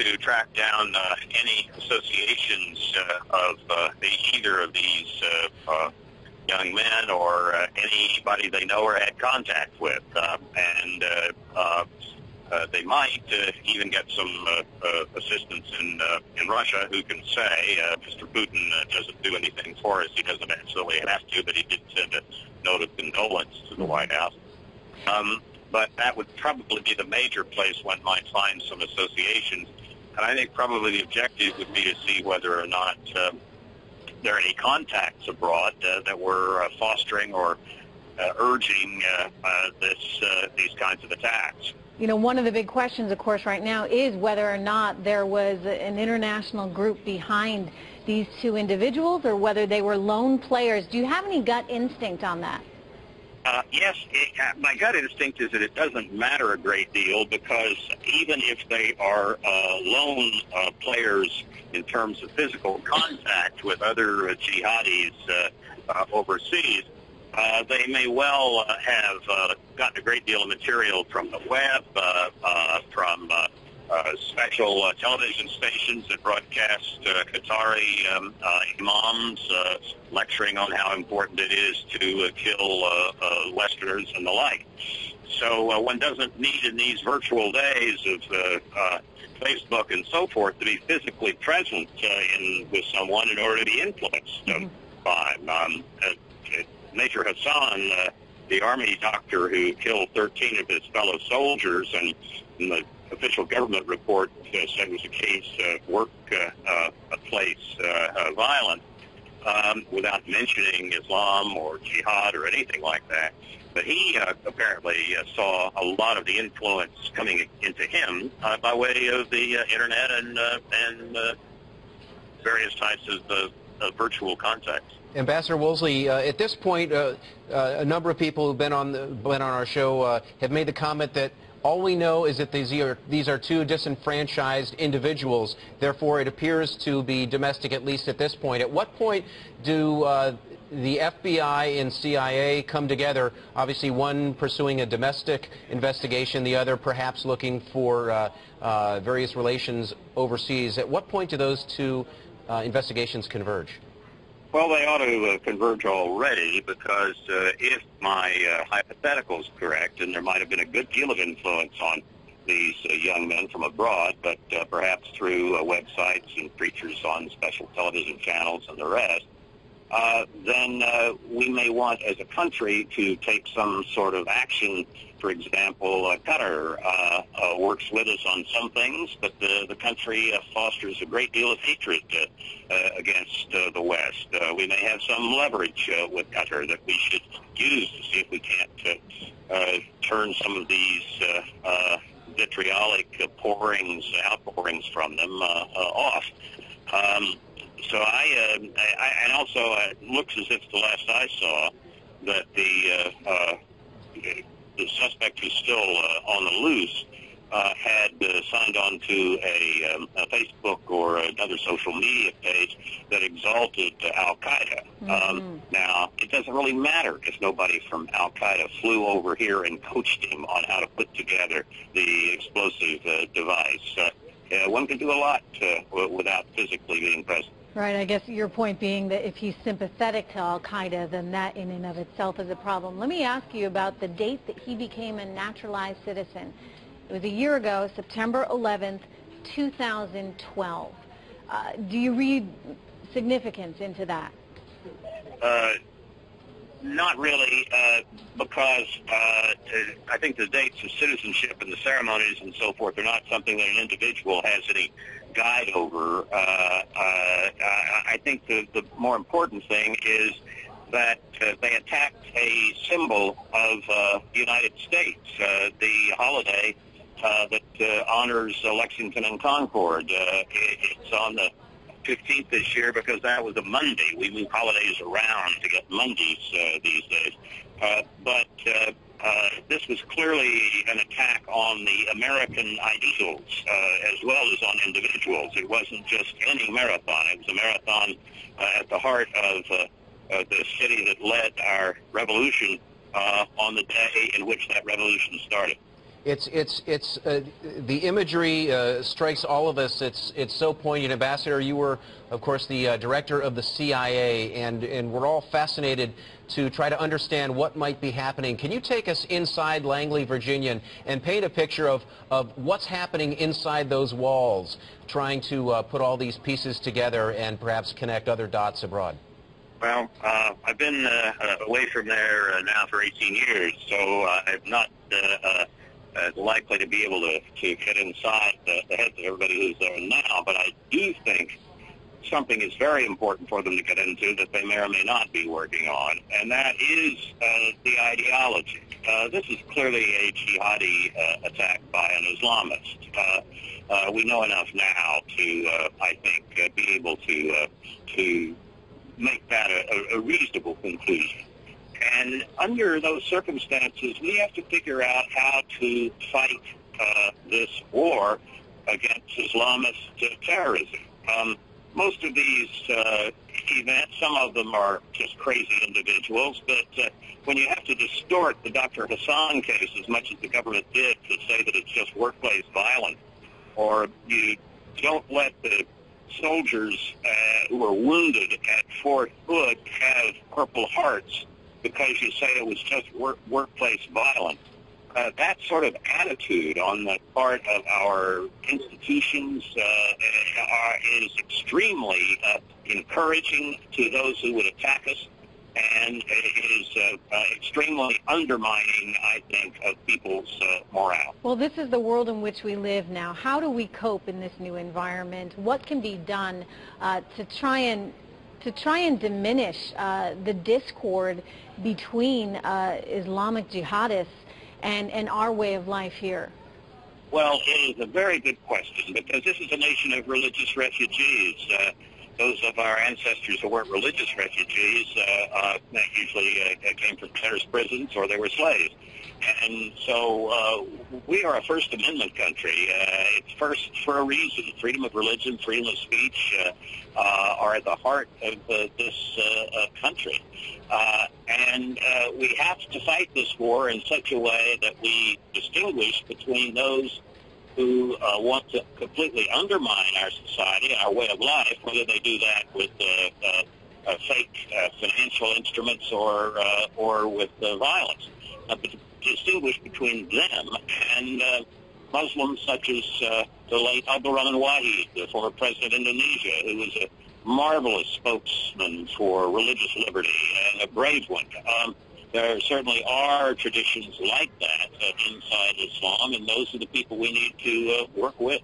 to track down any associations of either of these young men or anybody they know or had contact with. And they might even get some assistance in Russia, who can say, Mr. Putin doesn't do anything for us. He doesn't absolutely have to, but he did send a note of condolence to the White House. But that would probably be the major place one might find some associations. And I think probably the objective would be to see whether or not there are any contacts abroad that were fostering or urging these kinds of attacks. You know, one of the big questions, of course, right now is whether or not there was an international group behind these two individuals or whether they were lone players. Do you have any gut instinct on that? Yes, my gut instinct is that it doesn't matter a great deal, because even if they are lone players in terms of physical contact with other jihadis overseas, they may well have gotten a great deal of material from the web, from special television stations that broadcast Qatari imams lecturing on how important it is to kill Westerners and the like. So one doesn't need in these virtual days of Facebook and so forth to be physically present with someone in order to be influenced by Major Hassan, the Army doctor who killed 13 of his fellow soldiers, and in the official government report said it was a case of workplace violence, without mentioning Islam or jihad or anything like that. But he apparently saw a lot of the influence coming into him by way of the internet and various types of virtual contacts. Ambassador Woolsey, at this point, a number of people who've been on our show have made the comment that all we know is that these are two disenfranchised individuals. Therefore, it appears to be domestic, at least at this point. At what point do the FBI and CIA come together, obviously one pursuing a domestic investigation, the other perhaps looking for various relations overseas? At what point do those two investigations converge? Well, they ought to converge already, because if my hypothetical is correct, and there might have been a good deal of influence on these young men from abroad, but perhaps through websites and preachers on special television channels and the rest, then we may want as a country to take some sort of action. For example, Qatar works with us on some things, but the country fosters a great deal of hatred against the West. We may have some leverage with Qatar that we should use to see if we can't turn some of these vitriolic outpourings from them off. So and also it looks as if the last I saw that the suspect who's still on the loose had signed on to a Facebook or another social media page that exalted Al-Qaeda. Now, it doesn't really matter if nobody from Al-Qaeda flew over here and coached him on how to put together the explosive device. One can do a lot without physically being present. Right, I guess your point being that if he's sympathetic to Al-Qaeda, then that in and of itself is a problem. Let me ask you about the date that he became a naturalized citizen. It was a year ago, September 11th, 2012. Do you read significance into that? Not really, because I think the dates of citizenship and the ceremonies and so forth are not something that an individual has any guide over. I think the more important thing is that they attacked a symbol of the United States, the holiday that honors Lexington and Concord. It's on the 15th this year because that was a Monday. We move holidays around to get Mondays these days. But this was clearly an attack on the American ideals as well as on individuals. It wasn't just any marathon. It was a marathon at the heart of the city that led our revolution on the day in which that revolution started. The imagery strikes all of us. It's so poignant. Ambassador, you were, of course, the director of the CIA, and we're all fascinated to try to understand what might be happening. Can you take us inside Langley, Virginia, and paint a picture of what's happening inside those walls, trying to put all these pieces together and perhaps connect other dots abroad? Well, I've been away from there now for 18 years, so I'm not likely to be able to get inside the heads of everybody who's there now, but I do think something is very important for them to get into that they may or may not be working on, and that is the ideology. This is clearly a jihadi attack by an Islamist. We know enough now to, I think, be able to make that a reasonable conclusion. And under those circumstances, we have to figure out how to fight this war against Islamist terrorism. Most of these events, some of them are just crazy individuals, but when you have to distort the Dr. Hassan case as much as the government did to say that it's just workplace violence, or you don't let the soldiers who were wounded at Fort Hood have Purple Hearts because you say it was just workplace violence. That sort of attitude on the part of our institutions is extremely encouraging to those who would attack us, and it is extremely undermining, I think, of people's morale. Well, this is the world in which we live now. How do we cope in this new environment? What can be done to try and diminish the discord between Islamic jihadists and our way of life here? Well, it is a very good question, because this is a nation of religious refugees. Those of our ancestors who weren't religious refugees usually came from terrorist prisons or they were slaves. And so we are a First Amendment country. It's first for a reason. Freedom of religion, freedom of speech are at the heart of this country. And we have to fight this war in such a way that we distinguish between those who want to completely undermine our society and our way of life, whether they do that with fake financial instruments or with violence. But to distinguish between them and Muslims such as the late Abdul Rahman Wahid, the former president of Indonesia, who was a marvelous spokesman for religious liberty and a brave one. There certainly are traditions like that inside Islam, and those are the people we need to work with.